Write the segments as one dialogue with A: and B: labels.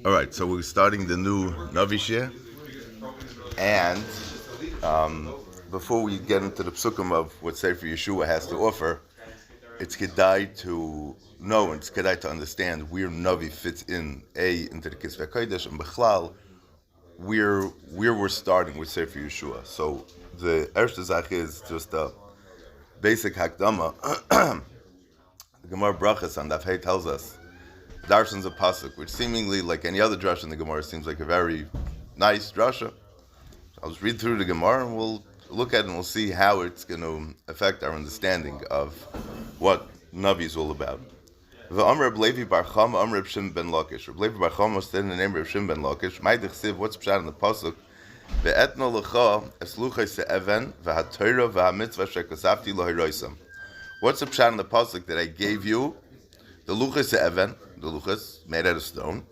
A: All right, so we're starting the new Navi Shir, and before we get into the psukim of what Sefer Yeshua has to offer, it's kedai to know and it's kedai to understand where Navi fits in into the Kisvei Kodesh and Bechlal, where we're starting with Sefer Yeshua. So the Erste Zach is just a basic hakdama. The Gemara Brachas on Daf Hey tells us Darshan's a pasuk, which seemingly, like any other drasha in the Gemara, seems like a very nice drasha. I'll just read through the Gemara and we'll look at it and we'll see how it's going to affect our understanding of what Navi is all about. V'amr Levi bar Chama, Amr Shim ben Lakish. Levi bar Chama said in the name of Shim ben Lakish, Ma'idich Siv, what's pshat in the pasuk? Ve'etno lecha esluchai se'even v'haTorah v'hamitzvah shekosafti lohiroisam. What's the pshat in the pasuk that I gave you? The luchas se'even, the luchas made out of stone,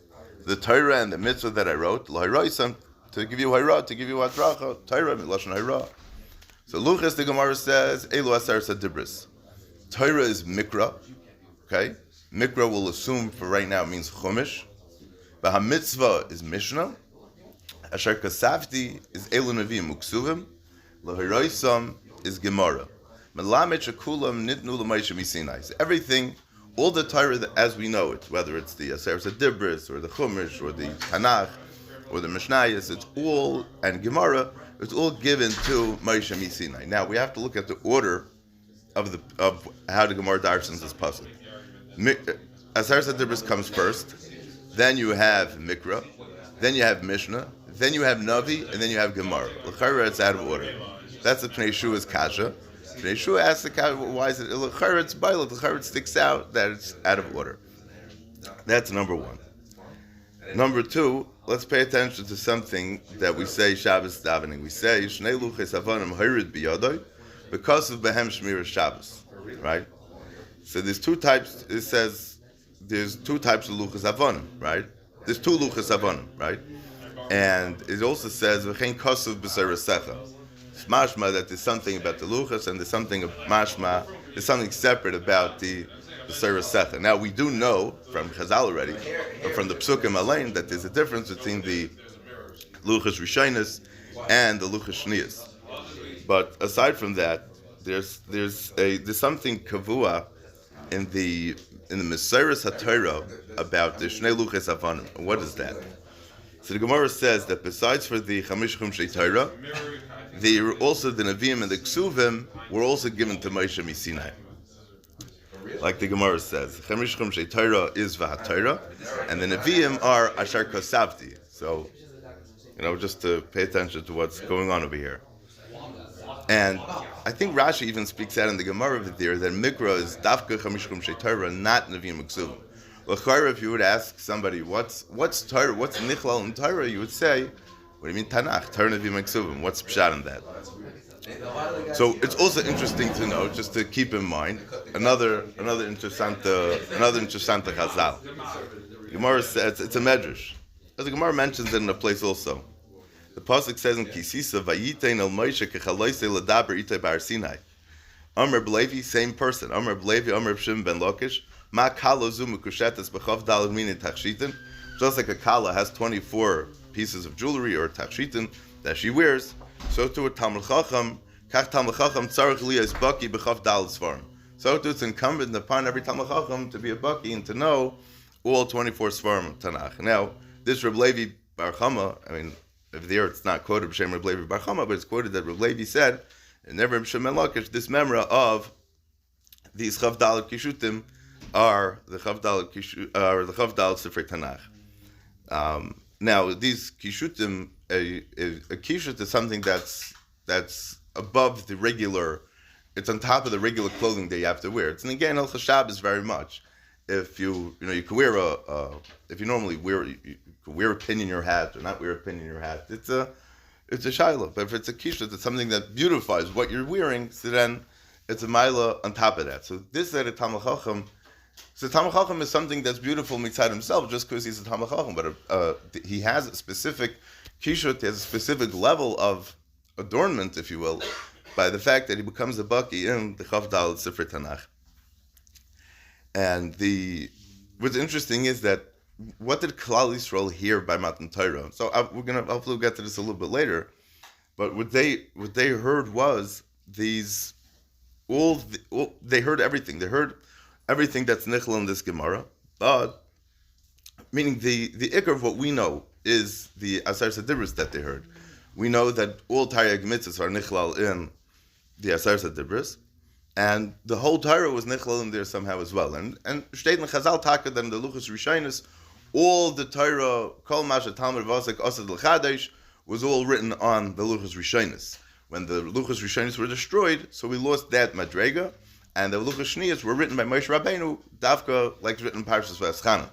A: the Torah and the mitzvah that I wrote, lohiroisam, to give you hayra, to give you atracha, Torah milashon hayra. So luchas, the Gemara says, elu asar sadibris. Torah is mikra, okay? Mikra will assume for right now it means chumash. But ha-mitzvah is mishnah. Asher kasafti is elu neviim uksuvim. Lohiroisam is gemara. Melamed shekulam nitnu l'maisha misinai. Everything, all the Torah as we know it, whether it's the Aser Sadibris or the Chumash or the Tanakh or the Mishnayos, it's all, and Gemara, it's all given to Moshe Misinai. Now we have to look at the order of how the Gemara darshans this pasuk. Aser Sadibris comes first, then you have Mikra, then you have Mishnah, then you have Navi, and then you have Gemara. L'chayra, it's out of order. That's the Pnei Yeshua's kasha. Pnei Yeshua asks the kasha, why is it? L'chayra, it's bailot. L'chayra, it sticks out that it's out of order. That's number one. Number two, let's pay attention to something that we say Shabbos davening. We say Shnei luches avonim hayrid biyadoi because of behem shmira Shabbos, right? So there's two types. It says there's two types of luches avonim, right? There's two luches avonim, right? And it also says v'chein kosuv b'serasecha. It's mashma that there's something about the luchas and there's something of mashma. There's something separate about the Serasecha. Now we do know from Chazal already, or from the Psukim Alain, that there's a difference between the Luchas Rishonos and the Luchas Shniyos. But aside from that, there's something kavua in the Mesiras HaTorah about the Shnei Luchas Avanim. What is that? So the Gemara says that besides for the Chamish Chumshei Torah, also the Nevi'im and the Ksuvim were also given to Moshe Misinai. Like the Gemara says, Chamish Chumshei Torah is v'haTorah, and the Nevi'im are Asher Kosavti. So, just to pay attention to what's going on over here. And I think Rashi even speaks out in the Gemara over there that Mikra is Dafka Chamish Chumshei Torah, not Nevi'im Ksuvim. L'chayra, if you would ask somebody, what's Torah, what's Nichlal in Torah, you would say, what do you mean Tanakh? Torah Nevi'im Ksuvim. What's Pshat in that? So it's also interesting to know, just to keep in mind, another interessante Chazal. The Gemara says it's a medrash. As the Gemara mentions it in a place also. The pasuk says in Kisisa, "Vayitein el Moshe kechaloisei ladaber itay bar Sinai." Amr B'Levi, same person. Amr B'Levi, Amr Shim ben Lakish. Ma kala zu mekushetes b'chav dalad minin tachshitin. Just like a kala has 24 pieces of jewelry or tachshitin that she wears, so too a Talmud Chacham, kach Talmud Chacham tzarich liyos baki b'chav dalad svarim. So too it's incumbent upon every Talmud Chacham to be a baki and to know all 24 svarim of Tanakh. Now, this Reb Levi bar Chama, if there it's not quoted b'shem Reb Levi bar Chama, but it's quoted that Reb Levi said, and never B'shem Lakish, this memra of these chav dalad kishutim are the chav dalad Sifrei Tanakh. Now, these kishutim, a kishut is something that's above the regular, it's on top of the regular clothing that you have to wear. It's, and again, Hilchos Shabbos very much. If you could wear if you normally you could wear a pin in your hat or not wear a pin in your hat, it's a shiloh. But if it's a kishut, it's something that beautifies what you're wearing, so then it's a maila on top of that. So this is a Talmud Chacham. So Talmud Chacham is something that's beautiful inside himself just because he's a Talmud Chacham, but he has a specific kishut, he has a specific level of adornment, if you will, by the fact that he becomes a baki in the Chav Daled Sifrei Tanakh. And what's interesting is that what did Klal Yisrael hear by Matan Torah? So we're gonna hopefully get to this a little bit later. But what they heard was these they heard everything. They heard everything that's nichel in this Gemara. But meaning the ikar of what we know is the Asar Sadibris that they heard. We know that all Taryag mitzvahs are nichlal in the Asar Sadibris, and the whole Torah was nichlal in there somehow as well. And Shteit and Chazal Taka than the Luchas Rishonis, all the Torah, Kol Masha Talmud Vasek Asad L'Chadesh, was all written on the Luchas Rishonis. When the Luchas Rishonis were destroyed, so we lost that Madrega, and the Luchas Shniyas were written by Moshe Rabbeinu, Davka, like written in Parshas V'Eschana.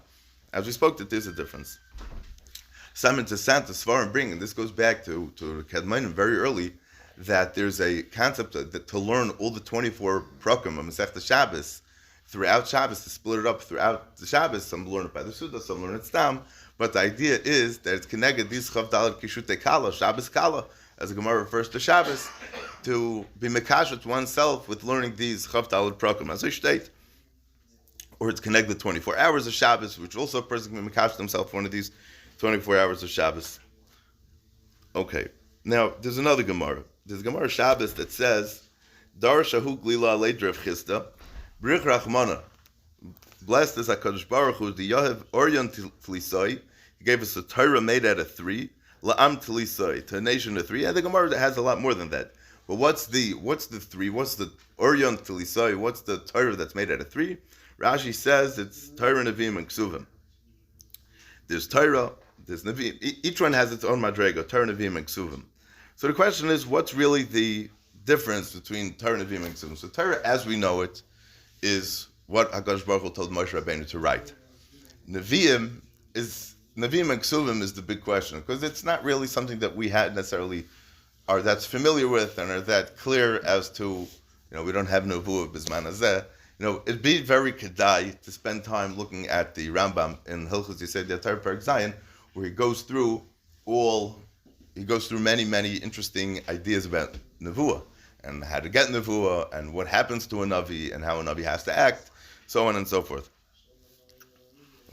A: As we spoke, that there's a difference. Simon to Santa Svarim bring, and this goes back to Kedmanim very early, that there's a concept that to learn all the 24 prakim of Masechta Shabbos throughout Shabbos, to split it up throughout the Shabbos. Some learn it by the Suda, some learn it Stam. But the idea is that it's connected these Chav Dalet Kishute Kala, Shabbos Kala, as the Gemara refers to Shabbos, to be mekashet oneself with learning these Chav Dalet prakim as a state. Or it's connected 24 hours of Shabbos, which also a person can be mekashet himself for one of these 24 hours of Shabbos. Okay, now there's another Gemara. There's a Gemara Shabbos that says, Dar Shahu Glila Leidrev Chista, Brich Rachmana. Blessed is HaKadosh Baruch Hu, the Yahav Oryon Tlisai. He gave us a Torah made out of 3, La'am Tlisai, to a nation of 3. And the Gemara has a lot more than that. But what's the 3? What's the Oryon Tlisai? What's the Torah that's made out of 3? Rashi says it's Torah, Nevi'im, and Ksuvim. There's Torah, there's Nevi'im. Each one has its own madrega, Torah, Nevi'im, and Ksuvim. So the question is, what's really the difference between Torah, Nevi'im, and Ksuvim? So Torah, as we know it, is what HaKadosh Baruch Hu told Moshe Rabbeinu to write. Nevi'im and Ksuvim is the big question, because it's not really something that we had necessarily are that's familiar with and are that clear as to, we don't have Nevuah Bizman Hazeh. It'd be very kedai to spend time looking at the Rambam in Hilchos Yesod Yatar Perek Zayin, where he goes through many, many interesting ideas about Nevuah, and how to get Nevuah, and what happens to a Navi, and how a Navi has to act, so on and so forth.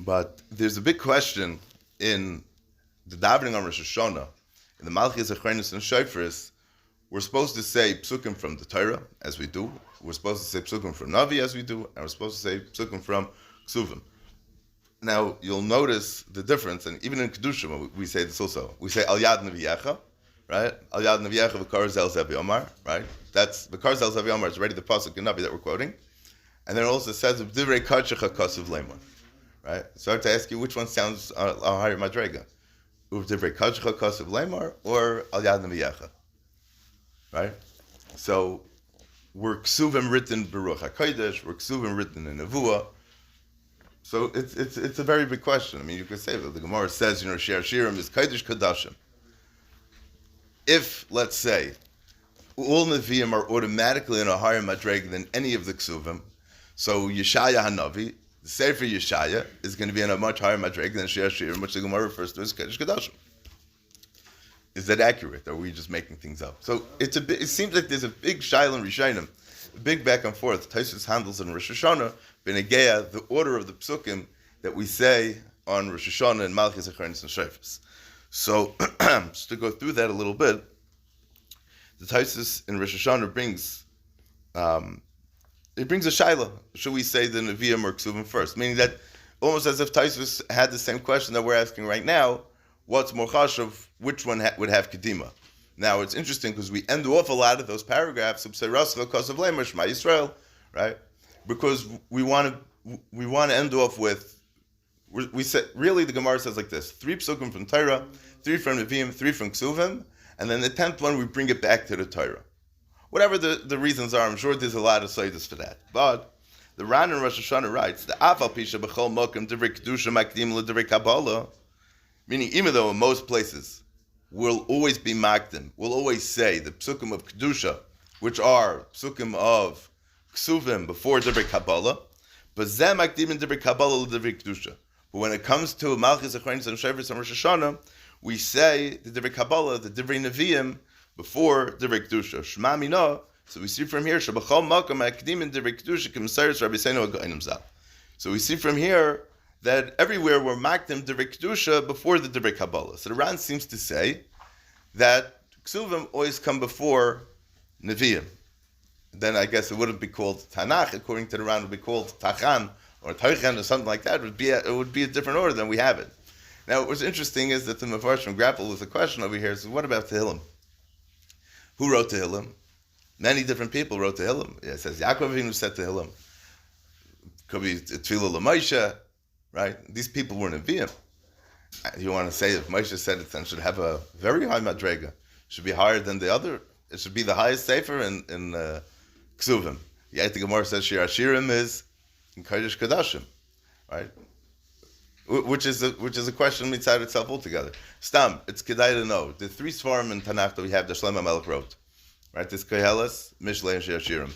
A: But there's a big question in the davening on Rosh Hashanah, in the Malchus, Achronis, and Shofris. We're supposed to say psukim from the Torah, as we do. We're supposed to say psukim from Navi, as we do. And we're supposed to say psukim from Ksuvim. Now, you'll notice the difference, and even in Kedusha, we say this also. We say Al Yad Nevi'echa, right? Al Yad Nevi'echa v'kar zel Zevi Omar, right? That's, v'kar zel Zevi Omar is already the pasuk in Navi that we're quoting. And then it also says, V'divrei kadshecha kasuv lemon, right? So I have to ask you, which one sounds a higher madrega? V'divrei kadshecha kasuv lemon, or Al Yad Nevi'echa? Right? So, we're Ksuvim written Baruch HaKodesh, we're Ksuvim written in Nevuah. So, it's a very big question. I mean, you could say that the Gemara says, Shir Shirim is Kodesh Kodashim. If, let's say, all Nevi'im are automatically in a higher madreg than any of the Ksuvim, so Yeshaya HaNavi, the Sefer Yeshaya, is going to be in a much higher madreg than Shir Shirim, which the Gemara refers to as Kodesh Kodashim. Is that accurate? Or are we just making things up? So it seems like there's a big shaila in Rishonim, a big back and forth. Taisus handles in Rosh Hashanah, Benegeya, the order of the psukim that we say on Rosh Hashanah and Malchus, Achronis, and Shofis. So just to go through that a little bit, the Taisus in Rosh Hashanah brings a shaila. Should we say the Nevi'im or Ksuvim first? Meaning that almost as if Taisus had the same question that we're asking right now. What's more chashuv? Which one would have kedima? Now it's interesting because we end off a lot of those paragraphs of Shema Yisrael, right? Because we want to end off with we said really the Gemara says like this: 3 psukim from Torah, 3 from Nevi'im, 3 from Ksuvim, and then the 10th one we bring it back to the Torah. Whatever the reasons are, I'm sure there's a lot of saydas for that. But the Ran in Rosh Hashanah writes the Afal Pisha B'chol Mokum Divrei Kedusha Makdim LeDivrei Kabbalah. Meaning, even though in most places we'll always be makdim, we'll always say the psukim of Kedusha, which are psukim of Ksuvim before Divrei Kabbalah, but zeh makdim in Divrei Kabbalah l'Divrei Kedusha. But when it comes to Malchus, Achronis, and Shofris and Rosh Hashanah, we say the Divrei Kabbalah, the Divrei Nevi'im, before Divrei Kedusha. Shema Mina. So we see from here, Shebachol Makom Makdim in Divrei Kedusha K'Mesayros Rabbi Seinu HaGoinim Zal. So we see from here that everywhere we're makdim divrei kedusha before the divrei Kabbalah. So the Ran seems to say that ksuvim always come before neviim. Then I guess it wouldn't be called Tanakh. According to the Ran, it would be called Tachan or Taichen or something like that. It would be a different order than we have it. Now, what's interesting is that the Mefarshim grapple with the question over here. So, what about Tehillim? Who wrote Tehillim? Many different people wrote Tehillim. It says Yaakov Avinu said Tehillim. Could be Tefillah LaMoshe, right? These people were Nevi'im. You want to say if Moshe said it, then it should have a very high madrega. It should be higher than the other. It should be the highest sefer in Ksuvim. Yet the Gemara says Shir Hashirim is in Kodesh Kodashim, right? Which is a question inside itself altogether. Stam, it's kedai to know the three svarim in Tanakh that we have. The Shlomo Melech wrote, right? This Koheles, Mishlei, and Shir Hashirim.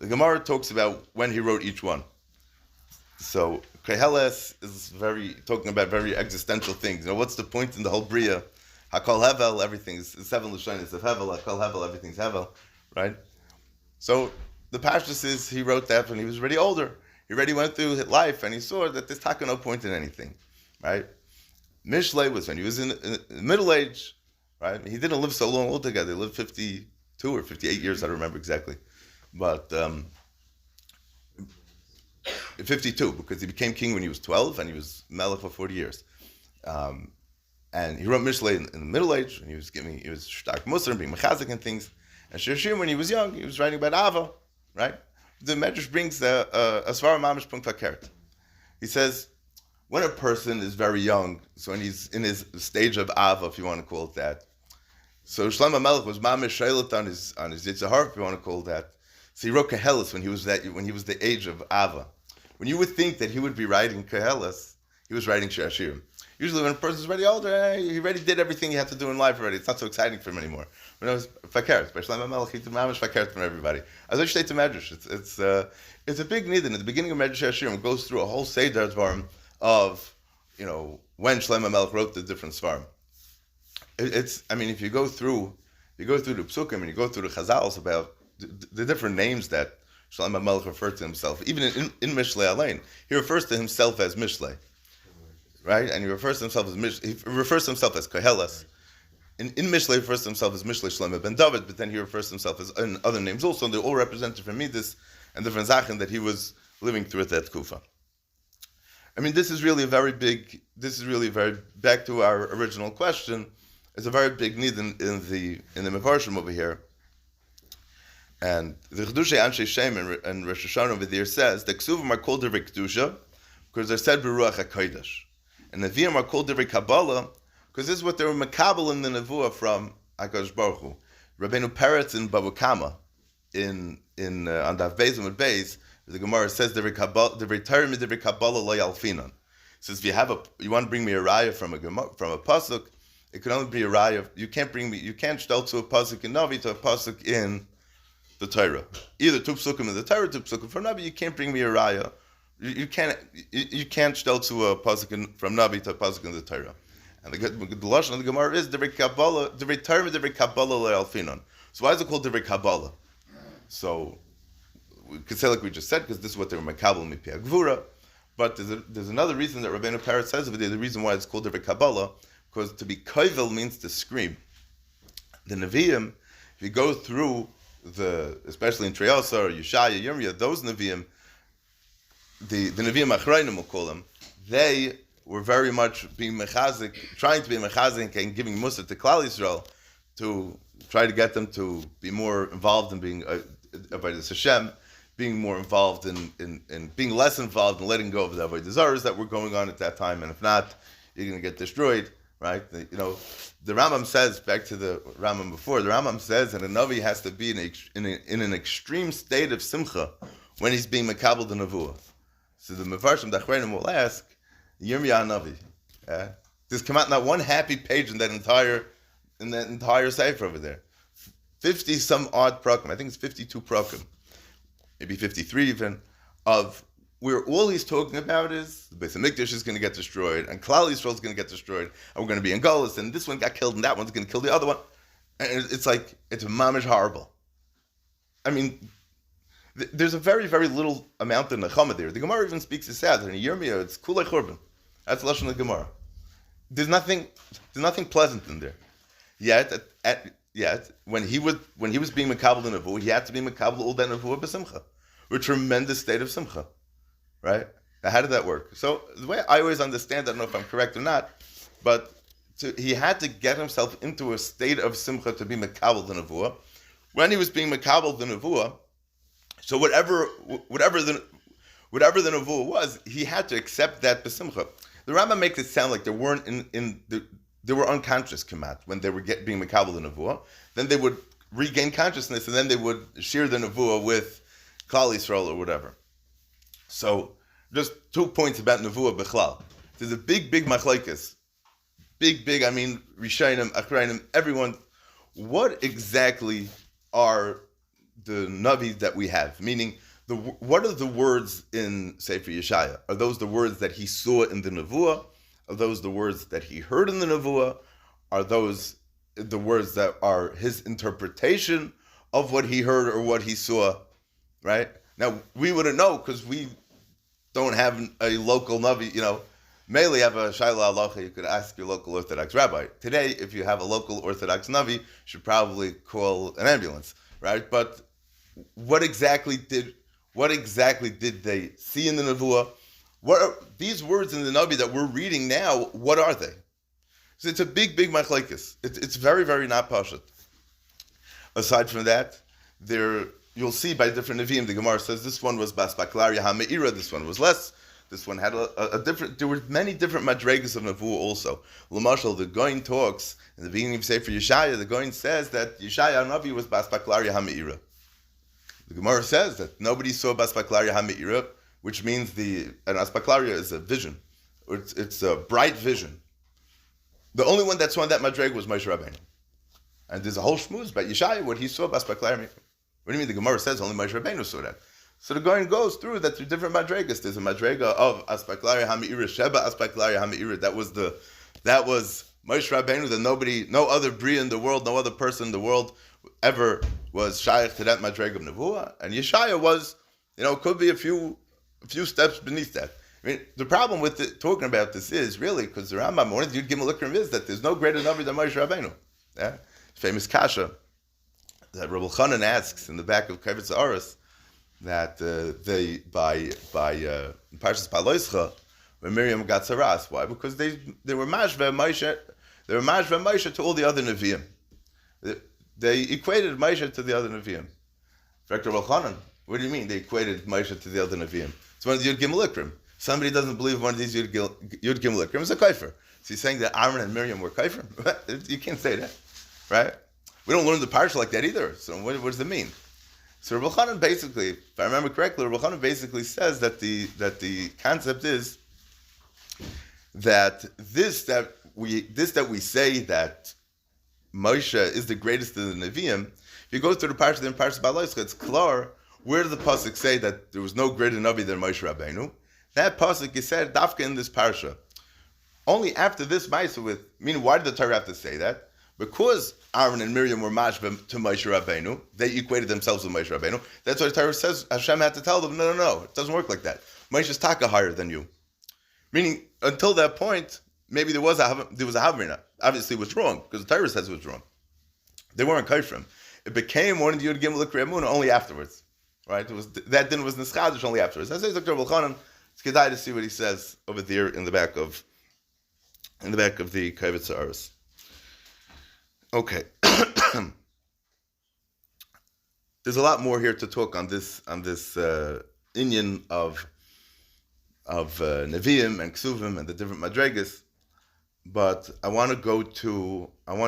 A: The Gemara talks about when he wrote each one. So Koheles is talking about very existential things. What's the point in the whole Bria? Hakol Hevel, everything is seven Lashonis of Hevel. Hakol Hevel, everything's Hevel, right? So the Pashtus is he wrote that when he was already older. He already went through life and he saw that there's taka no point in anything, right? Mishlei was when he was in middle age, right? He didn't live so long altogether. He lived 52 or 58 years, I don't remember exactly, but 52 because he became king when he was 12 and he was melech for 40 years. And he wrote Mishlei in the middle age, and he was shtak musar, being mechazik and things. And Shir Hashirim, when he was young, he was writing about Ava, right? The Medrash brings a Svara Mamish Punkt Hakert. He says, when a person is very young, so when he's in his stage of Ava, if you want to call it that, so Shlomo Melech was Mamish Shailat on his Yitzhahar, if you want to call it that. So he wrote Koheles when he was the age of Ava. When you would think that he would be writing Koheles, he was writing Shir Hashirim. Usually when a person's already older, he already did everything he had to do in life already. It's not so exciting for him anymore. When it was fakert, especially Melech, he did mamish fakert from everybody. As I say to Medrash, it's a big need. And at the beginning of Medrash Hashirim, it goes through a whole seder dvarim of, when Shlomo Melech wrote the different svarim. If you go through the Psukim and you go through the Chazals about the different names that Shlomo Melech referred to himself, even in Mishlei Alein, he refers to himself as Mishlei. Right, and he refers to himself as Koheles. In Mishlei, he refers to himself as Mishlei Shlomo ben David, but then he refers to himself as in other names also, and they're all represented from Midas and different Zachen that he was living through at that Kufa. This is really back to our original question. It's a very big need in the Mefarshim over here. And the Chedushay Anshe Shem and Rosh Hashanah over there says the Ksuvim are called Divrei Kedusha because they're said B'Ruach HaKodesh. And the Nevi'im are called Divrei Kabbalah because this is what they were makabel in the Nevuah from HaKadosh Baruch Hu. Rabbeinu Peretz in Bava Kama on Daf Beis and Beis, the Gemara says Divrei Torah Divrei Kabbalah lo yalfinan. Says if you want to bring me a raya from a pasuk, it can only be a raya. You can't shtel to a pasuk in Navi to a pasuk in the Torah. Either two psukim in the Torah, two psukim from Navi. You can't bring me a raya. You can't shtel to a pasuk from Navi to a pasuk in the Torah. And the lashon of the Gemara is Divrei Kabbalah, Divrei Torah, Divrei Kabbalah le'alfinon. So why is it called Divrei Kabbalah? So we could say like we just said because this is what they were makabel mipi agvura. But there's another reason that Rabbeinu Peretz says over there. The reason why it's called Divrei Kabbalah because to be kovel means to scream. The Nevi'im, if you go through especially in Treyasa or Yeshaya, Yirmiyah, those Nevi'im. The Nevi'im Achrayim, we'll call them, they were very much being mechazik, trying to be mechazik and giving Musa to Klal Yisrael to try to get them to be more involved in being Avodas Hashem, being more involved in being less involved in letting go of the Avodah Zaras that were going on at that time, and if not, you're going to get destroyed, right? The Rambam says, back to the Rambam before, the Rambam says that a Navi has to be in an extreme state of simcha when he's being makabel the Nevuah. So the Mefarshim Dachreinim will ask, Yirmiyah Navi, there's come out not one happy page in that entire sefer over there. 50 some odd prakim, I think it's 52 prakim, maybe 53 even, of where all he's talking about is the Beis HaMikdash is going to get destroyed, and Klal Yisrael is going to get destroyed, and we're going to be in Golus, and this one got killed, and that one's going to kill the other one. And it's mamish horrible. There's a very, very little amount of nechama there. The Gemara even speaks this out. In Yirmiyah, it's kulei churban. That's lashon the Gemara. There's nothing pleasant in there. Yet, when he was being makabel the nevuah, he had to be makabel all that nevuah b'simcha, with tremendous state of simcha, right? Now, how did that work? So the way I always understand, I don't know if I'm correct or not, but he had to get himself into a state of simcha to be makabel the nevuah. When he was being makabel the nevuah, so whatever the nevuah was, he had to accept that b'simcha. The Rambam makes it sound like there weren't they were unconscious kamat when they were being makabel the nevuah. Then they would regain consciousness, and then they would share the nevuah with Klal Yisrael or whatever. So, just 2 points about nevuah b'chlal. There's a big machlokes. Big. I mean, Rishayim, Achrayim, everyone. What exactly are the navis that we have? Meaning, what are the words in Sefer Yeshaya? Are those the words that he saw in the nevuah? Are those the words that he heard in the nevuah? Are those the words that are his interpretation of what he heard or what he saw? Right? Now, we wouldn't know because we don't have a local navi. Mainly have a shayla halacha, you could ask your local Orthodox rabbi. Today, if you have a local Orthodox navi, you should probably call an ambulance, right? But what exactly did they see in the nevuah? What are these words in the Navi that we're reading now? What are they? So it's a big machlokes. It's very, very not pashut. Aside from that, you'll see by different Nevi'im, the Gemara says this one was Bas Baklaria HaMe'ira, this one was less. This one had a different. There were many different madregas of nevuah also. L'mashal, the Goin talks in the beginning of Sefer Yeshaya. The Goin says that Yeshaya Navi was Bas Baklaria HaMe'ira. The Gemara says that nobody saw Bas Baklaria HaMe'ira, which means an aspaklaria is a vision. It's a bright vision. The only one that saw that madreg was Moshe Rabbeinu. And there's a whole shmuz about Yeshaya, what he saw aspaklaria. What do you mean the Gemara says only Moshe Rabbeinu saw that? So the going goes through that through different madregas. There's a madrega of aspaklaria hami'ira, sheba aspaklaria hami'ira. That was Moshe Rabbeinu, that no other bria in the world, no other person in the world ever was shaykh to that madrega of nevuah. And Yeshaya was, could be a few steps beneath that. I mean, the problem with talking about this is really because the Rambam, one of the Yud Gimel Ikrim is that there's no greater Navi than Moshe Rabbeinu. Yeah? Famous kasha that Rabbi Chanan asks in the back of Kavetz Aris that they by Parshas Paloischa when Miriam got saras. Why? Because they were mashve Moshe to all the other Nevi'im. They equated Moshe to the other Nevi'im. Rabbi Chanan, what do you mean they equated Moshe to the other Nevi'im? It's one of the Yud Gimel Ikrim. Somebody doesn't believe one of these Yud Gimel Ikrim is a kaifer. So he's saying that Aaron and Miriam were kaifer? You can't say that, right? We don't learn the parsha like that either. So what does it mean? So Rabbi Chanan basically, if I remember correctly, Rabbi Chanan basically says that the concept is that that we say that Moshe is the greatest of the Nevi'im. If you go through the parsha, then Parshas Baloischa, it's clear. Where did the pasuk say that there was no greater Navi than Moshe Rabbeinu? That pasuk is said dafka in this parsha. Only after this ma'aseh meaning why did the Torah have to say that? Because Aaron and Miriam were mashveh to Moshe Rabbeinu, they equated themselves with Moshe Rabbeinu. That's why the Torah says Hashem had to tell them, no, it doesn't work like that. Moshe is taka higher than you. Meaning, until that point, maybe there was a havrina. Obviously, it was wrong because the Torah says it was wrong. They weren't kaifrim. It became one of the Yud Gimel Ikrim only afterwards. Right? That din was nischadish only afterwards. That's Dr. Balchanan. It's kedai to see what he says over there in the back of the Kavetz Aris. Okay. There's a lot more here to talk on this inyan of Nevi'im and Ksuvim and the different madregas, but I want to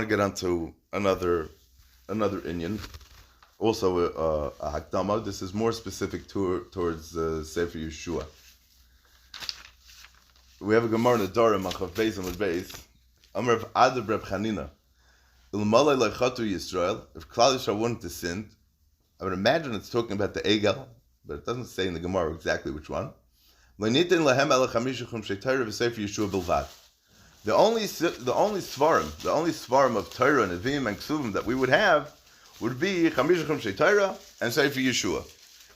A: get onto another inyan. Also a hakdama. This is more specific towards Sefer Yeshua. We have a Gemara in the Dora, Machav Beis and Beis. Amar of Adab Reb Chanina. Ilmalei leichatu Yisrael. If Klal Yisrael wanted to sin, I would imagine it's talking about the Egel, but it doesn't say in the Gemara exactly which one. Leinitin lehem elach hamishuchum sheitayra v'Sefer Yeshua bilvad. The only svarim of Torah and Nevi'im and Ksuvim that we would have would be Chamishuchum Sheitayra and Sefer Yeshua.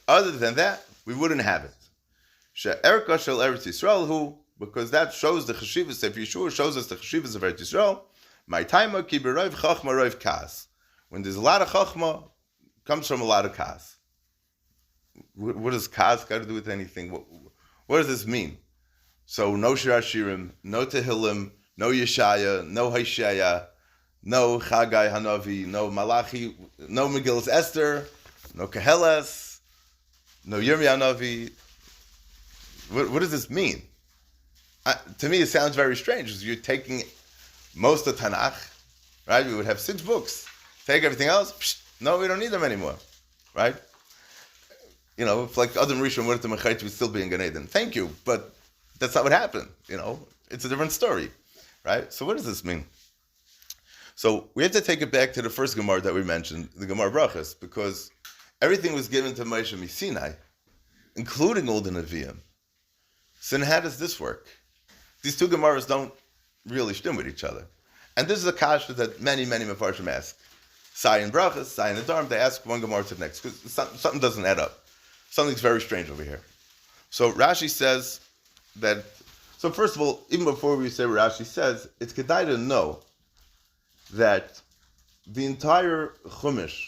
A: Other than that, we wouldn't have it. She'erka shel Eretz Yisrael hu, because that shows the cheshivas of Yeshua, shows us the cheshivas of Eretz Yisrael. My taima ki b'roiv chachma roiv kas. When there's a lot of chachma, comes from a lot of kas. What does kas got to do with anything? What does this mean? So no Shir Hashirim, no Tehillim, no Yeshaya, no Hosea, no Chagai Hanavi, no Malachi, no Megillas Esther, no Keheles, no Yirmiyah Hanavi. What does this mean? To me, it sounds very strange. Because you're taking most of Tanakh, right? We would have 6 books. Take everything else. No, we don't need them anymore, right? You know, if like Adam Rishon went to Mechait, we'd still be in Gan Eden. Thank you, but that's not what happened. You know, it's a different story, right? So what does this mean? So we have to take it back to the first Gemara that we mentioned, the Gemara Brachas, because everything was given to Moshe Sinai, including all the Nevi'im. So then how does this work? These 2 Gemaras don't really stem with each other. And this is a kasha that many Mefarshim ask. Sai and Brachas, Sai and Adarm, they ask one Gemara to the next, because something doesn't add up. Something's very strange over here. So Rashi says that, so first of all, even before we say what Rashi says, it's kedai to know that the entire Chumash,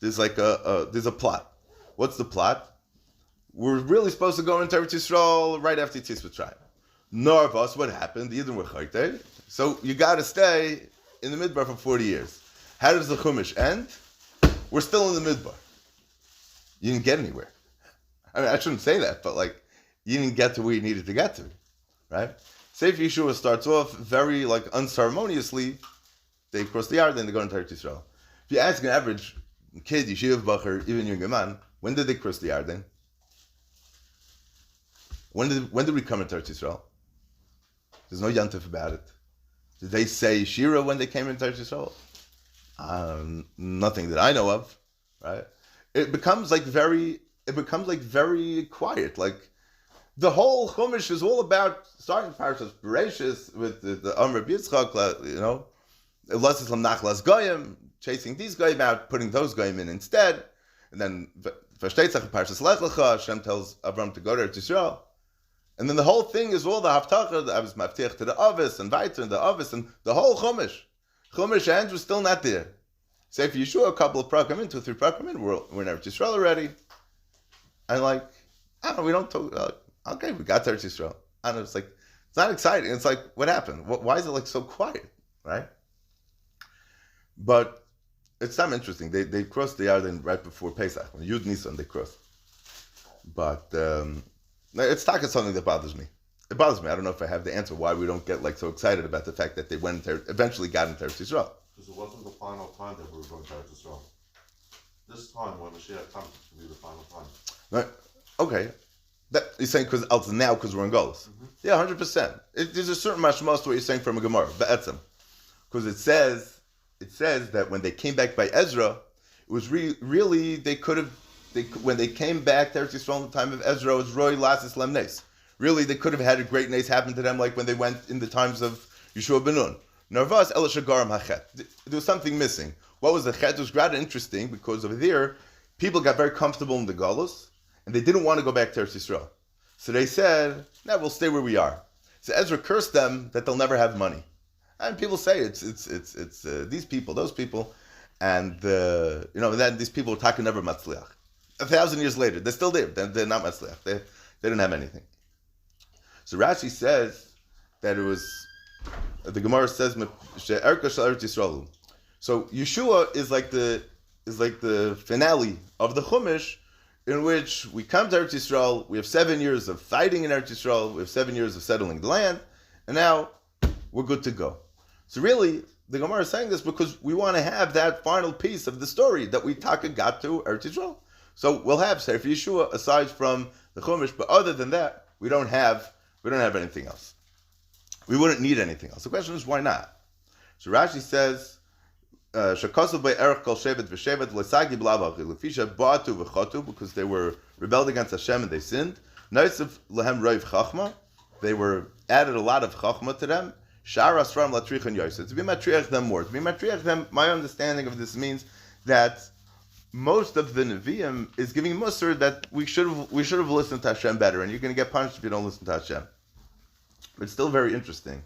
A: there's like there's a plot. What's the plot? We're really supposed to go into Eretz Yisrael right after Yetzias Mitzrayim. Nor of us, what happened? The Yidden were chayte. So you got to stay in the Midbar for 40 years. How does the Chumash end? We're still in the Midbar. You didn't get anywhere. I mean, I shouldn't say that, but like, you didn't get to where you needed to get to, right? Sefer Yeshua starts off very like unceremoniously. They cross the yard, then they go into Eretz Yisrael. If you ask an average kid, Yeshiva Bacher, even young man, when did they cross the yard then? When did we come into Eretz Yisrael? There's no yantif about it. Did they say Shira when they came into Eretz Yisrael? Nothing that I know of, right? It becomes like very quiet. Like the whole Chumash is all about starting Parashas Bereshis with the Amr Yitzchak, you know, Las Islam Nachlas Goyim, chasing these Goyim out, putting those Goyim in instead, and then Vashtetach Parashas Lech Lecha, Hashem tells Avram to go to Eretz Yisrael. And then the whole thing is all the Haftarah, the Avos Maftiach to the Avos, and Vaiter, and the Avos, and the whole Chumash. Chumash ends, we're still not there. Say for Yeshua, a couple of prakim in, 2 or 3 prakim in, we're in Eretz Yisrael already. And like, I don't know, we don't talk, okay, we got to Eretz Yisrael. I don't know, it's like, it's not exciting. It's like, what happened? Why is it like so quiet, right? But it's not interesting. They crossed the Yarden right before Pesach. When Yud Nisan, they crossed. But it's something that bothers me. It bothers me. I don't know if I have the answer why we don't get like so excited about the fact that they eventually got into Eretz Yisrael.
B: Because it wasn't the final time that we were going to Eretz Yisrael. This time, when Mashiach comes, it will be the final time.
A: Right. Okay. You're saying because we're in Golos. Mm-hmm. Yeah, 100%. There's a certain mashmas to what you're saying from a Gemara, Be'etzem. Because it says that when they came back by Ezra, it was really, when they came back to Eretz Yisrael in the time of Ezra, it was Roy Lasis Lemnes. Really, they could have had a great nace happen to them like when they went in the times of Yeshua ben Nun. Narvas El Shagarim Hachet. There was something missing. What was the chet? It was rather interesting because over there, people got very comfortable in the Galus, and they didn't want to go back to Eretz Yisrael. So they said, "No, we'll stay where we are." So Ezra cursed them that they'll never have money. And people say it's these people, those people, and then these people were talking never matzliach. 1,000 years later, they're still there. They're not matzliach. They didn't have anything. So Rashi says that it was the Gemara says she'erka shel Eretz Yisrael. So Yeshua is like the finale of the Chumash, in which we come to Eretz Yisrael. We have 7 years of fighting in Eretz Yisrael. We have 7 years of settling the land, and now we're good to go. So really, the Gemara is saying this because we want to have that final piece of the story that we taka got to Eretz Yisrael. So we'll have Sefer Yeshua aside from the Chumash, but other than that, we don't have anything else. We wouldn't need anything else. The question is, why not? So Rashi says, "Shakasav by Erech Kol Shevet v'Shevet L'Sagi B'Lavachi L'Fisha Ba'atu v'Chotu," because they were rebelled against Hashem and they sinned. Noisef Lehem Roiv Chachma, they were added a lot of Chachma to them. Shar Asram Latrich and Yosef, to be matriach them more. To be matriach them, my understanding of this means that most of the Nevi'im is giving Musar that we should have listened to Hashem better, and you're going to get punished if you don't listen to Hashem. But it's still very interesting.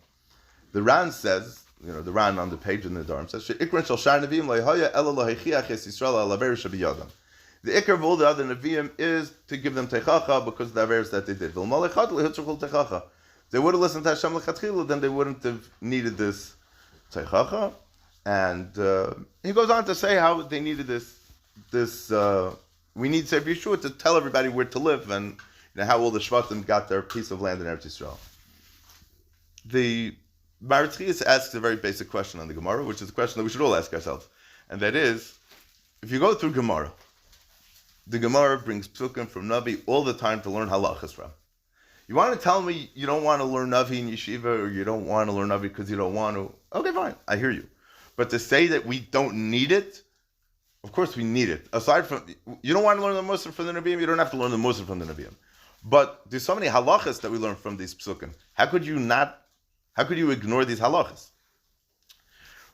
A: The Ran says, the Ran on the page in the Dharm says, "Ikran shel shar Nevi'im lo'hoya ela lo'hechiach es Yisrael al aver shebiyadam." The ikar of all the other Nevi'im is to give them teichacha because of the averes that they did. They would have listened to Hashem lechatchila, then they wouldn't have needed this teichacha. And he goes on to say how they needed this. We need Sefer Yeshua to tell everybody where to live and how all the Shvatim got their piece of land in Eretz Yisrael. The Maritz Chiyas asks a very basic question on the Gemara, which is a question that we should all ask ourselves, and that is, if you go through Gemara, the Gemara brings psukim from Navi all the time to learn halachas from. You want to tell me you don't want to learn Navi in yeshiva, or you don't want to learn Navi because you don't want to? Okay, fine, I hear you. But to say that we don't need it, of course we need it. Aside from, you don't want to learn the Musar from the Nevi'im, you don't have to learn the Musar from the Nevi'im. But there's so many halachas that we learn from these psukim. How could you ignore these halachas?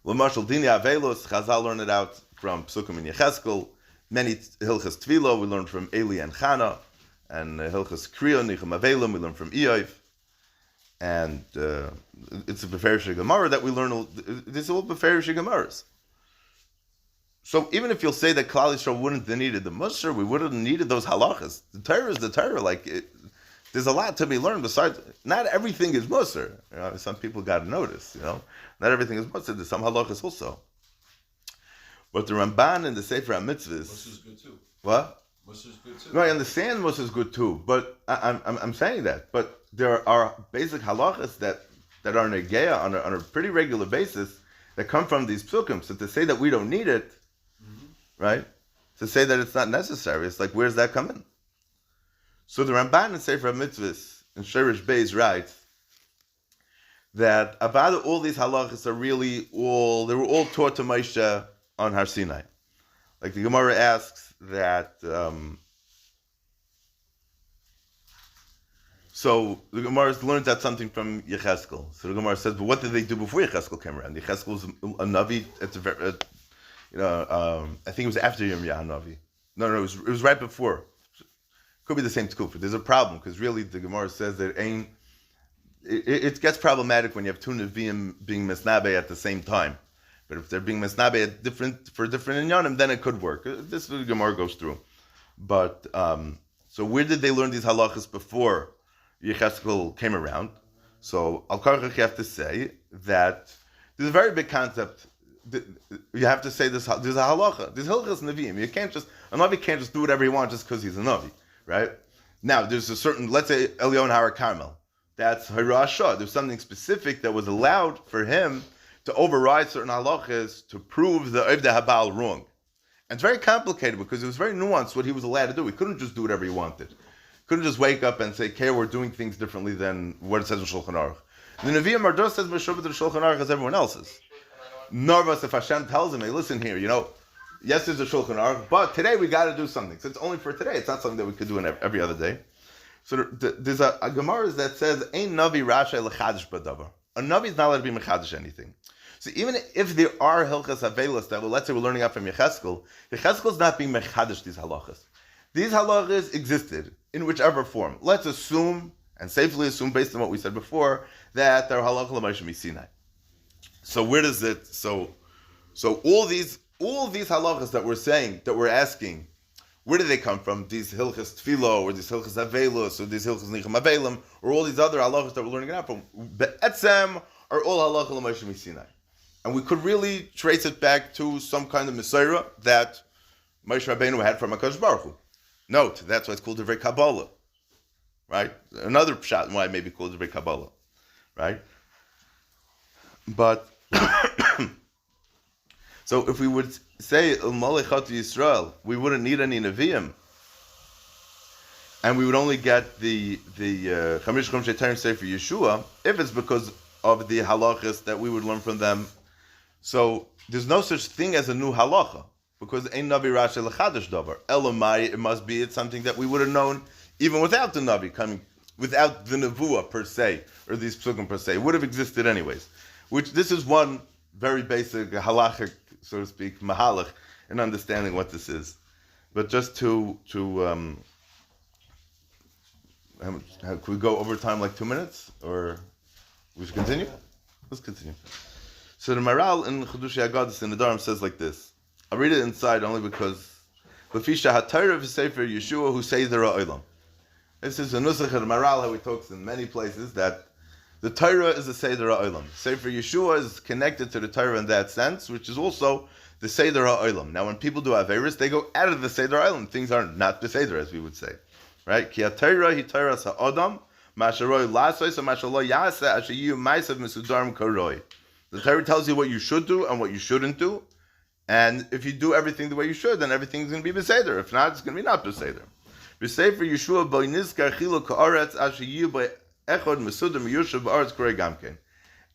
A: L'mashal dini avelos, Chazal learned it out from psukim in Yecheskel. Many hilchas tvilo we learned from Eli and Chana, and hilchas kriya nichem avelim we learned from Iy'h. And it's a beferish Gemara that we learn. This is all beferish Gemaras. So even if you'll say that Klal Yisrael wouldn't have needed the Musar, we wouldn't have needed those halachas. The Torah is the Torah. There's a lot to be learned. Besides, not everything is Musar. Some people got to notice. Not everything is Musar. There's some halachas also. But the Ramban and the Sefer HaMitzvahs.
C: Musar is good too.
A: What?
C: Musar is good too.
A: No, I understand Musar is good too. But I'm saying that. But there are basic halachas that are negeya on a pretty regular basis that come from these psukim. So to say that we don't need it, right? To say that it's not necessary, it's like, where's that coming? So the Ramban in Sefer HaMitzvahs in Sherish Beis writes that about all these halachas are they were all taught to Moshe on Har Sinai. Like the Gemara asks that. So the Gemara learns that something from Yecheskel. So the Gemara says, but what did they do before Yecheskel came around? Yecheskel was a Navi. I think it was after Yirmiyah Navi. No, it was right before. Could be the same tkufa. There's a problem because really the Gemara says that it gets problematic when you have two Nevi'im being misnabe at the same time. But if they're being misnabe for different inyanim, then it could work. This is what the Gemara goes through. But so where did they learn these halachas before Yecheskel came around? So Al Karchach you have to say that there's a very big concept. You have to say there's a halacha. There's hilchas Nevi'im. A Navi can't just do whatever he wants just because he's a Navi, right? Now there's a certain, let's say Elyon Har Carmel. That's Hirasha. There's something specific that was allowed for him to override certain halachas to prove the Iy'h Habal wrong. And it's very complicated because it was very nuanced what he was allowed to do. He couldn't just do whatever he wanted. Couldn't just wake up and say, okay, we're doing things differently than what it says in Shulchan Aruch. The Nevi'im Mardos says Meshuvah to the Shulchan Aruch as everyone else's. Nervous if Hashem tells him, hey, listen here, yes, there's a Shulchan Aruch, but today we got to do something. So it's only for today. It's not something that we could do every other day. So there's a Gemara that says, Ein Navi Rasha L'chadish B'davar. A Navi is not allowed to be Mechadish anything. So even if there are Hilchas Avelos that, let's say we're learning out from Yecheskel is not being Mechadish these halachas. These halachas existed in whichever form. Let's assume, and safely assume based on what we said before, that they're halachah l'Moshe Sinai. So where does it? So all these halachas that we're saying, that we're asking, where do they come from? These hilchas tefilo, or these hilchas avelos, or these hilchas nichem avelim, or all these other halachas that we're learning out from, be'etzem are all halachah l'Moshe Sinai. And we could really trace it back to some kind of Messiah that Moshe Rabbeinu had from HaKadosh Baruch Hu. Note, that's why it's called Divrei Kabbalah, right? Another pshat why it may be called Divrei Kabbalah, right? But so if we would say Malachat Yisrael, we wouldn't need any Nevi'im, and we would only get the Chamish Chum Sheitarim Sefer Yeshua if it's because of the halachas that we would learn from them. So there's no such thing as a new halacha. Because ein Navi Rasha L'chadash Davar. Elamai, it must be it's something that we would have known even without the Navi coming, without the Nevuah per se, or these psukim per se. It would have existed anyways. Which this is one very basic halachic so to speak, mahalach in understanding what this is. But just can we go over time like 2 minutes, or we should continue? Let's continue. So the Maral in Chedushei Haggadus in the Dharm says like this. I'll read it inside only because Lefisha HaTorah v'Sefer Yeshua who say the Ra'olam. This is a nusach of the Maral, how he talks in many places, that the Torah is the Seder HaOlam. Sefer Yeshua is connected to the Torah in that sense, which is also the Seder HaOlam. Now, when people do Averis, they go out of the Seder HaOlam. Things are not the Seder, as we would say. Right? Ki HaTorah hi Torah ha'odam, ma'asheroi lasois, and ma'asheroi yaseh, asher yiyu ma'asav mesudarim koroi. The Torah tells you what you should do and what you shouldn't do. And if you do everything the way you should, then everything's going to be Beseder. If not, it's going to be not Beseder. V'sefer Yeshua boi nizkar chilu ka'aretz, asher yiyu boi echod mesudar miyushav ba'aretz korei gamken.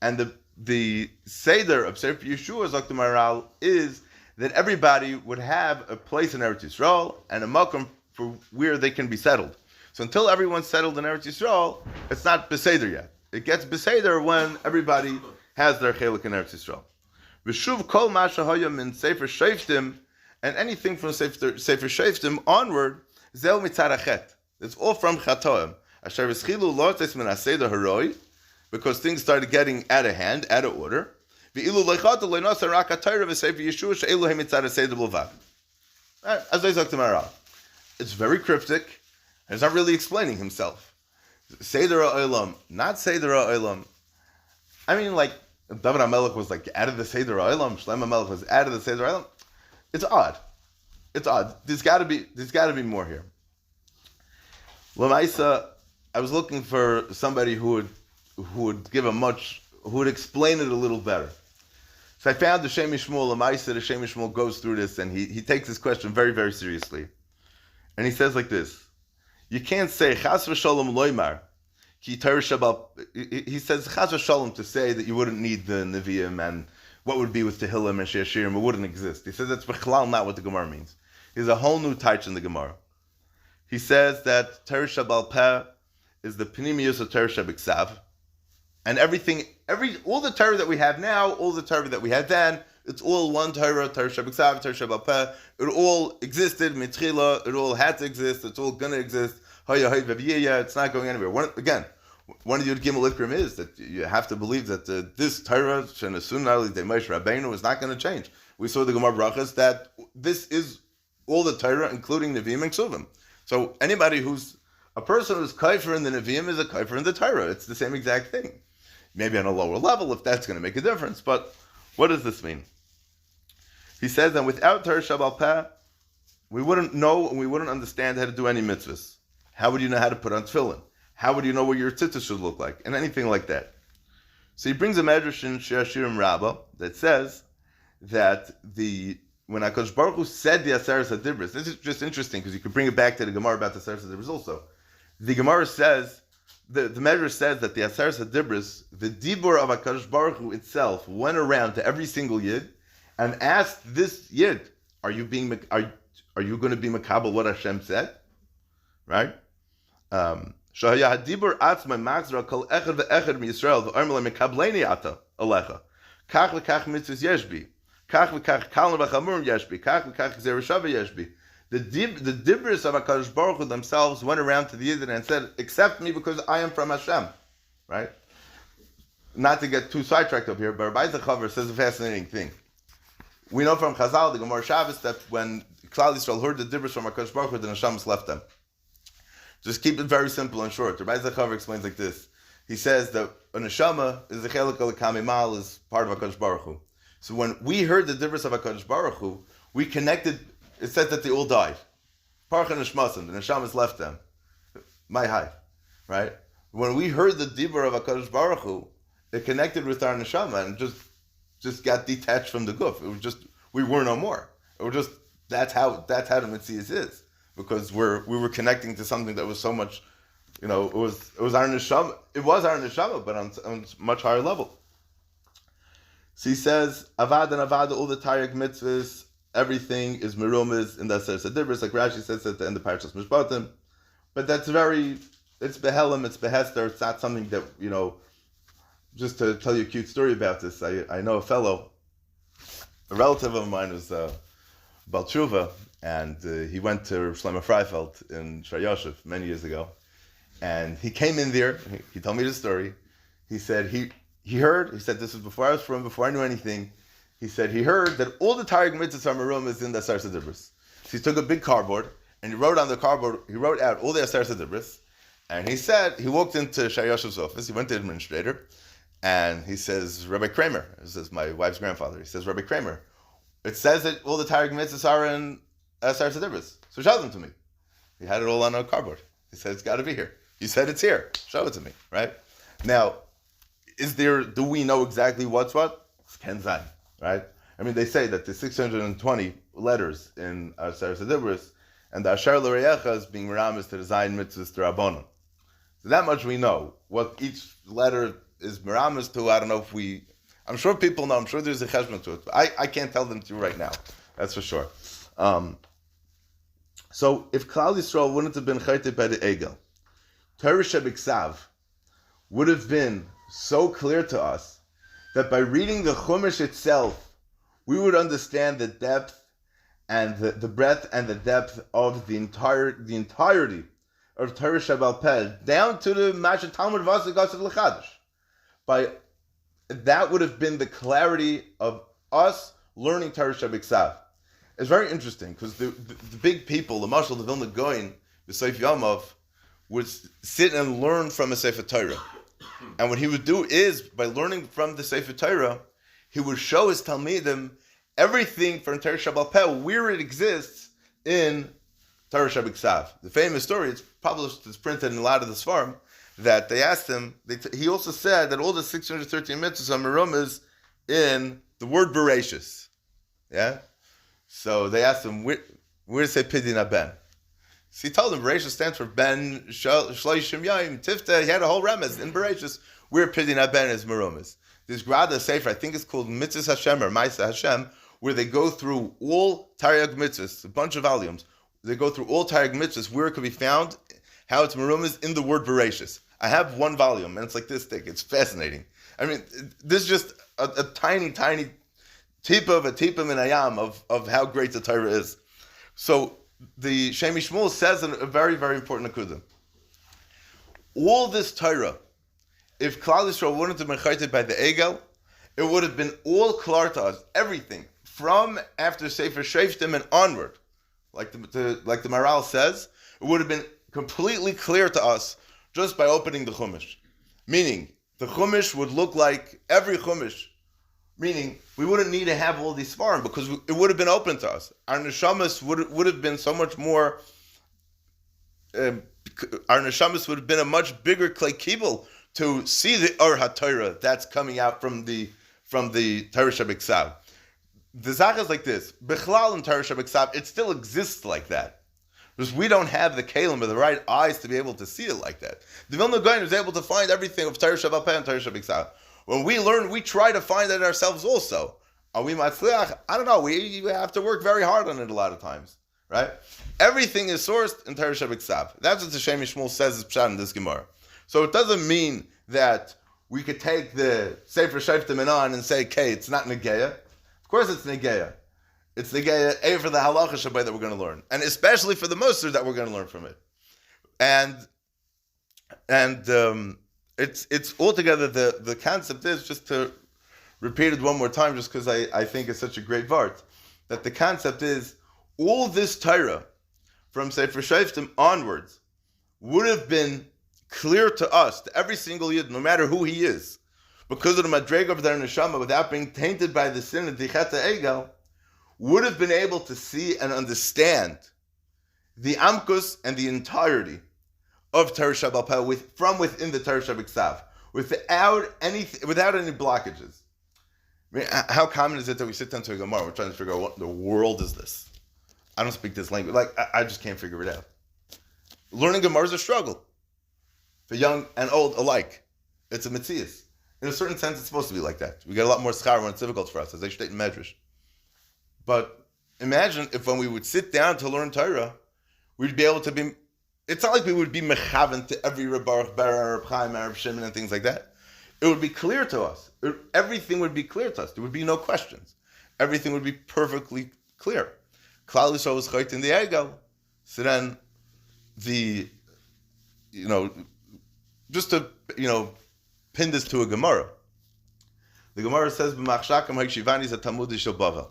A: And the Seder of Sefer Yeshua, Dr. Maral, is that everybody would have a place in Eretz Yisrael and a makom for where they can be settled. So until everyone's settled in Eretz Yisrael, it's not Beseder yet. It gets Beseder when everybody has their chelik in Eretz Yisrael. V'shuv kol ma shehaya min Sefer Shoftim, and anything from Sefer Shoftim onward, zel mitzad hachet. It's all from chatoim. Asher v'schilu lo tes min haseder haroi, because things started getting out of hand, out of order. V'ilu leichata le'nosa rak haTorah v'Sefer Yeshua she'elu he mitzad haseder b'lvad. As I talked to Maral, it's very cryptic. He's not really explaining himself. Seder ha'olam, not Seder ha'olam. I mean, like, David HaMelech was like out of the Seder HaOlam, Shlomo HaMelech was out of the Seder HaOlam. It's odd. It's odd. There's got to be more here. L'maisa, I was looking for somebody who would explain it a little better. So I found the Shem Yishmuel. L'maisa, the Shem Yishmuel goes through this and he takes this question very, very seriously. And he says like this: you can't say Chas v'Shalom loymar. He says Chas v'Shalom to say that you wouldn't need the Nevi'im and what would be with Tehillim and She'ashirim, it wouldn't exist. He says that's b'chlal not what the Gemara means. There's a whole new taich in the Gemara. He says that Torah Shabal Peh is the Pnimius of Torah Shabiksav, and all the Torah that we have now, all the Torah that we had then, it's all one Torah, Torah Shabiksav, Torah Shabal Peh. It all existed, mitchila, it all had to exist, it's all going to exist. It's not going anywhere. One of the Yud Gimel Ikrim is that you have to believe that this Torah, Shenasun Ali de Moshe Rabbeinu, is not going to change. We saw the Gemara Brachas that this is all the Torah, including Nevi'im and Ksuvim. So anybody a person who's kaifer in the Nevi'im is a kaifer in the Torah. It's the same exact thing. Maybe on a lower level, if that's going to make a difference. But what does this mean? He says that without Torah Shabal Peh, we wouldn't know and we wouldn't understand how to do any mitzvahs. How would you know how to put on tefillin? How would you know what your tzitzit should look like? And anything like that. So he brings a medrash in She'ashirim Rabbah that says that when HaKadosh Baruch Hu said the Aseres HaDibros, this is just interesting because you could bring it back to the Gemara about the Aseres HaDibros also. The Gemara says, the medrash says that the Aseres HaDibros, the Dibur of HaKadosh Baruch Hu itself went around to every single Yid and asked this Yid, are you going to be Makabel what Hashem said? Right? Shahaya hadibur atzma magzra kol echad ve'echad miYisrael v'armele mekableini ata alecha. Kach v'kach mitzvahs yeshbi. Kach v'kach kalon v'chamurim yeshbi. Kach v'kach zereshava yeshbi. The dibros of HaKadosh Baruch Hu themselves went around to the Yidden and said, accept me because I am from Hashem. Right? Not to get too sidetracked up here, but Rabbi Zachavar says a fascinating thing. We know from Chazal, the Gemara Shabbos, that when Klal Yisrael heard the dibros from HaKadosh Baruch Hu, the Neshamas left them. Just keep it very simple and short. Rabbi Zachavar explains like this. He says that a neshama is a chelik al kamimal, is part of HaKadosh Baruch Hu. So when we heard the dibros of HaKadosh Baruch Hu, we connected. It said that they all died. Parcha neshmasim, the neshamas left them. My high, right? When we heard the dibur of HaKadosh Baruch Hu, it connected with our neshama and just got detached from the guf. It was just we were no more. It was just that's how the Metzias is. Because we were connecting to something that was so much, it was our neshama. It was our neshama, but on a much higher level. So he says, avad and avad, all the taryag mitzvahs, everything is merumiz in the Aseres HaDibros, like Rashi says at the end of Parashas Mishpatim. But that's it's behelim, it's behester. It's not something that, just to tell you a cute story about this. I know a fellow A relative of mine was Bal Tshuva, and he went to Shlomo Freifeld in Shayoshev many years ago. And he came in there, he told me the story. He said he said this was before I was from, before I knew anything. He said he heard that all the Targum mitzvahs from room is in the Asar Sedibris. So he took a big cardboard, and he wrote on the cardboard, he wrote out all the Asar Sedibris. And he said, he walked into Shayoshev's office, he went to the administrator, and he says, Rabbi Kramer, this is my wife's grandfather, he says, Rabbi Kramer, it says that all the Targum mitzvahs are in Asar Sedibris. So show them to me. He had it all on a cardboard. He said, it's got to be here. You said it's here. Show it to me, right? Now, do we know exactly what's what? It's Ken Zayin, right? I mean, they say that the 620 letters in Asar Sedibris and the Asher L'Reyecha is being meramis to the Zayin mitzvahs to Rabbanon. So that much we know. What each letter is meramis to, I don't know if I'm sure people know, I'm sure there's a cheshbon to it, but I can't tell them to you right now. That's for sure. So if Klal Yisrael wouldn't have been chayte by the Egel, Torah Shebiksav would have been so clear to us that by reading the Chumash itself, we would understand the depth and the breadth and the depth of the entirety of Torah Shebal Peh, down to the Masha Talmud Vasagas of L'Chadash. By that would have been the clarity of us learning Torah Shebiksav. It's very interesting because the big people, the Mashal, the Vilna Goin, the Seif Yomov, would sit and learn from a Sefer Torah. And what he would do is, by learning from the Sefer Torah, he would show his Talmidim everything from Torah Shebal Peh, where it exists in Torah Shebiksav. The famous story, it's published, it's printed in a lot of the Sfarim, that they asked him, he also said that all the 613 mitzvahs are merumas in the word Bereshis. Yeah? So they asked him, where does it say Pidin Ben? So he told them, Bereshis stands for Ben Shloishim Yayim Tifta. He had a whole remez in Bereshis where Pidin Ben is merumas. This Grada Sefer, I think it's called Mitzvahs Hashem or Maisa Hashem, where they go through all Taryag mitzvahs, a bunch of volumes. They go through all Taryag mitzvahs, where it could be found, how it's merumas in the word Bereshis. I have one volume, and it's like this thick. It's fascinating. I mean, this is just a tiny, tiny tipa of a tipa minayam of how great the Torah is. So the Shemi Shmuel says a very, very important akudah. All this Torah, if Klal Yisrael wouldn't have been chayted by the Egel, it would have been all klar to us, everything, from after Sefer Shoftim and onward, like the Maral says, it would have been completely clear to us just by opening the Chumash. Meaning, the Chumash would look like every Chumash. Meaning, we wouldn't need to have all these Svarim because it would have been open to us. Our neshamas would have been so much more. Our neshamas would have been a much bigger klei kibul to see the Or HaTorah that's coming out from the Torah Shebiksav. The Zach is like this. Bichlal in Torah Shebiksav, it still exists like that. Because we don't have the kalim or the right eyes to be able to see it like that. The Vilna Gaon was able to find everything of Torah Shebal Peh and Torah Shebiksav. When we learn, we try to find it ourselves also. Are we matzliach? I don't know. We have to work very hard on it a lot of times, right? Everything is sourced in Torah Shebiksav. That's what the Shemi Shmuel says is pshat in this Gemara. So it doesn't mean that we could take the Sefer Shoftim and say, okay, it's not Negeya. Of course it's Negeya. It's Negeya, A, for the halacha shabbai that we're going to learn, and especially for the Musar that we're going to learn from it. And it's altogether the concept is, just to repeat it one more time, just because I think it's such a great vart, that the concept is all this Torah from Sefer Shoftim onwards would have been clear to us, to every single Yid, no matter who he is, because of the madrega of their neshama, without being tainted by the sin of Dichata Egel, would have been able to see and understand the amkus and the entirety of Torah Shebal Peh from within the Torah Shebiksav, without any blockages. I mean, how common is it that we sit down to a Gemara, we're trying to figure out what the world is this? I don't speak this language. I just can't figure it out. Learning Gemara is a struggle for young and old alike. It's a metzias. In a certain sense, it's supposed to be like that. We get a lot more schar when it's difficult for us, as they state in Medrash. But imagine if when we would sit down to learn Torah, we'd be able to be. It's not like we would be mechavan to every Reb Baruch Ber, Reb Chaim, Reb Shimon, and things like that. It would be clear to us. Everything would be clear to us. There would be no questions. everything would be perfectly clear. Klal Yisrael was chayt in the Egel. So then just to, pin this to a Gemara. The Gemara says, "B'machshakam ha'yishivani is a Talmud shel Bavel."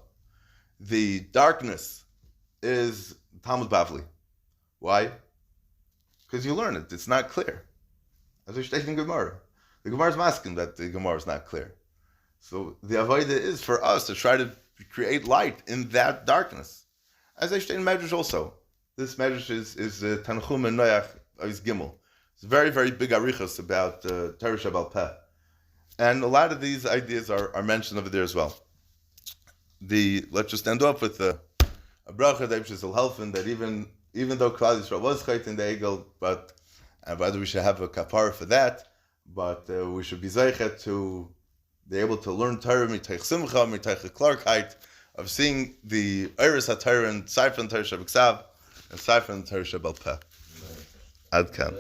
A: The darkness is Talmud Bavli. Why? Because you learn it. It's not clear. As we state in Gemara. The Gemara is masking that the Gemara is not clear. So the avodah is for us to try to create light in that darkness. As I state in Medrash also. This Medrash is Tanchum and Noach is Gimel. It's very, very big arichos about Torah Shabbal Peh. And a lot of these ideas are mentioned over there as well. Let's just end up with a bracha that will help in that even though Klal Yisrael was chayt in the Egel, but whether we should have a kapara for that, but we should be zeichet to be able to learn Torah mitaych simcha, mitaych klarkeit, of seeing the Eiris HaTorah and Sefer Torah Shabbat and Sefer Torah Shabbal Peh. Ad kan.